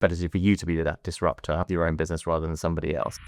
better for you to be that disruptor of your own business rather than somebody else.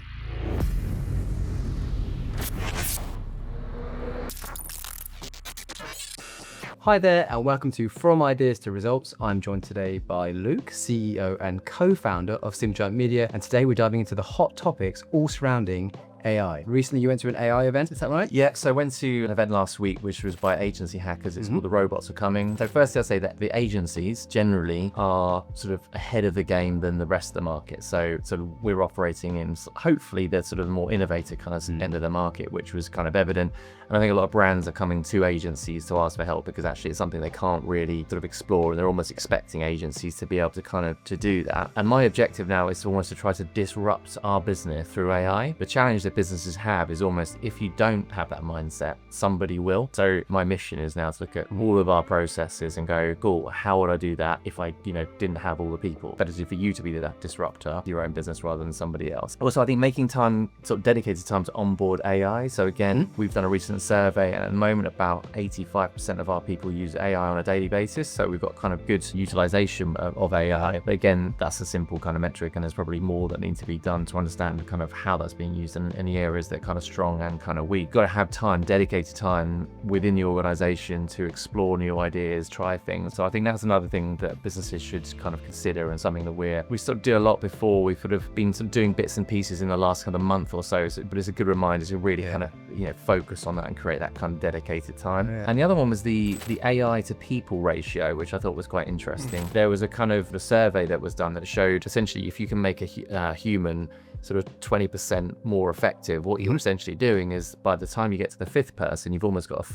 Hi there, and welcome to From Ideas to Results. I'm joined today by Luke, CEO and co-founder of SimGiant Media, and today we're diving into the hot topics all surrounding AI. Recently you went to an AI event, is that right? Yeah, so I went to an event last week, which was by agency hackers. It's called The Robots Are Coming. So firstly, I'll say that the agencies generally are sort of ahead of the game than the rest of the market. So we're operating in hopefully the sort of more innovative kind of end of the market, which was kind of evident. And I think a lot of brands are coming to agencies to ask for help because actually it's something they can't really sort of explore, and they're almost expecting agencies to be able to do that. And my objective now is almost to try to disrupt our business through AI. The challenge that businesses have is almost, if you don't have that mindset, somebody will. So my mission is now to look at all of our processes and go, cool, how would I do that if I didn't have all the people? Better for you to be that disruptor of your own business rather than somebody else. Also, I think making time, sort of dedicated time to onboard AI. So again, we've done a recent survey, and at the moment about 85% of our people use AI on a daily basis. So we've got kind of good utilization of AI. But again, that's a simple kind of metric, and there's probably more that needs to be done to understand kind of how that's being used and any areas that are kind of strong and kind of weak. You've got to have time, dedicated time within the organization to explore new ideas, try things. So I think that's another thing that businesses should kind of consider, and something that we sort of do a lot before. We've sort of been sort of doing bits and pieces in the last kind of month or so, but it's a good reminder to really kind of focus on that and create that kind of dedicated time. And the other one was the AI to people ratio, which I thought was quite interesting. There was a kind of a survey that was done that showed essentially if you can make a human sort of 20% more effective, what you're essentially doing is by the time you get to the fifth person, you've almost got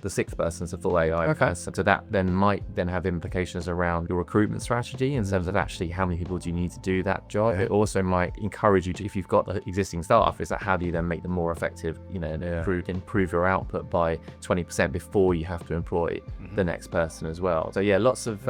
the sixth person's a full AI person. So that then might have implications around your recruitment strategy in terms of actually how many people do you need to do that job. It also might encourage you to, if you've got the existing staff, is that how do you then make them more effective, improve your output by 20% before you have to employ the next person as well. So yeah, lots of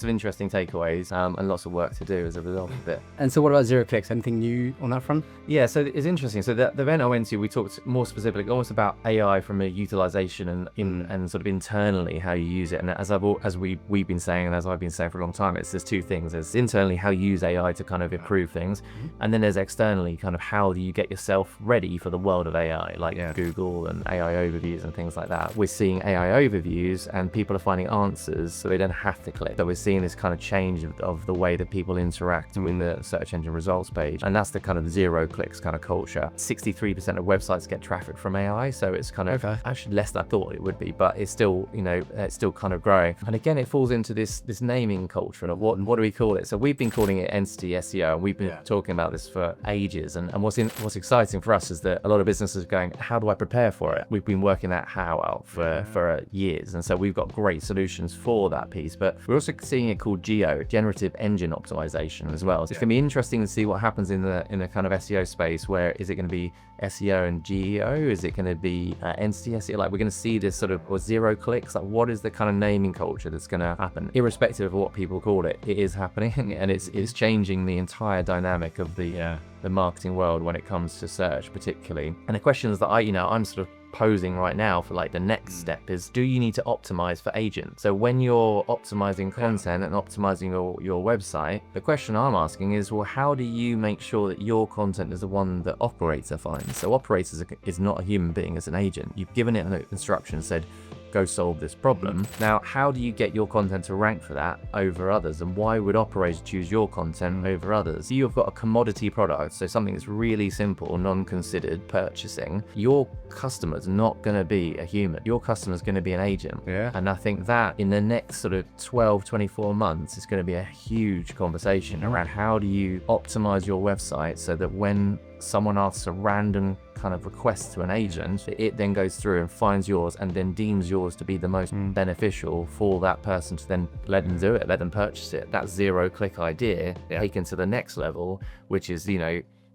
interesting takeaways and lots of work to do as a result of it. And so what about zero clicks? Anything new on that front? Yeah, so it's interesting. So the event I went to, we talked more specifically almost about AI from a utilization and sort of internally how you use it. And as we've been saying, and as I've been saying for a long time, there's two things. There's internally how you use AI to kind of improve things, and then there's externally kind of how do you get yourself ready for the world of AI, like Google and AI overviews and things like that. We're seeing AI overviews and people are finding answers so they don't have to click. So we're seeing this kind of change of the way that people interact with the search engine results page, and that's the kind of zero clicks kind of culture. 63% of websites get traffic from AI, so it's kind of actually less than I thought it would be, but it's still it's still kind of growing. And again, it falls into this naming culture of what do we call it? So we've been calling it entity SEO, and we've been talking about this for ages. And what's exciting for us is that a lot of businesses are going, how do I prepare for it? We've been working that how out for years, and so we've got great solutions for that piece. But we're also seeing it called generative engine optimization as well. So it's going to be interesting to see what happens in the kind of SEO space. Where is it going to be SEO and GEO? Is it going to be entity SEO? Like, we're going to see this sort of, or zero clicks. Like, what is the kind of naming culture that's going to happen? Irrespective of what people call it, it is happening, and it's changing the entire dynamic of the marketing world when it comes to search, particularly. And the questions that I'm sort of posing right now for like the next step is, do you need to optimize for agents? So when you're optimizing content and optimizing your website, the question I'm asking is, well, how do you make sure that your content is the one that operator finds? So operator is not a human being, as an agent. You've given it an instruction, said go solve this problem. Now, how do you get your content to rank for that over others? And why would operators choose your content over others? You've got a commodity product, so something that's really simple, non-considered purchasing. Your customer's not going to be a human. Your customer's going to be an agent. And I think that in the next sort of 12, 24 months, it's going to be a huge conversation around how do you optimize your website so that when someone asks a random kind of request to an agent, it then goes through and finds yours and then deems yours to be the most beneficial for that person to then let them do it, let them purchase it. That zero click idea taken to the next level, which is,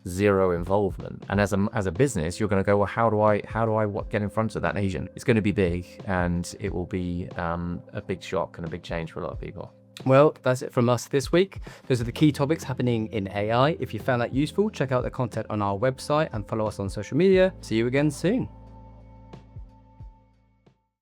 zero involvement. And as a business, you're going to go, well, how do I get in front of that agent? It's going to be big, and it will be a big shock and a big change for a lot of people. Well, that's it from us this week. Those are the key topics happening in AI. If you found that useful, check out the content on our website and follow us on social media. See you again soon.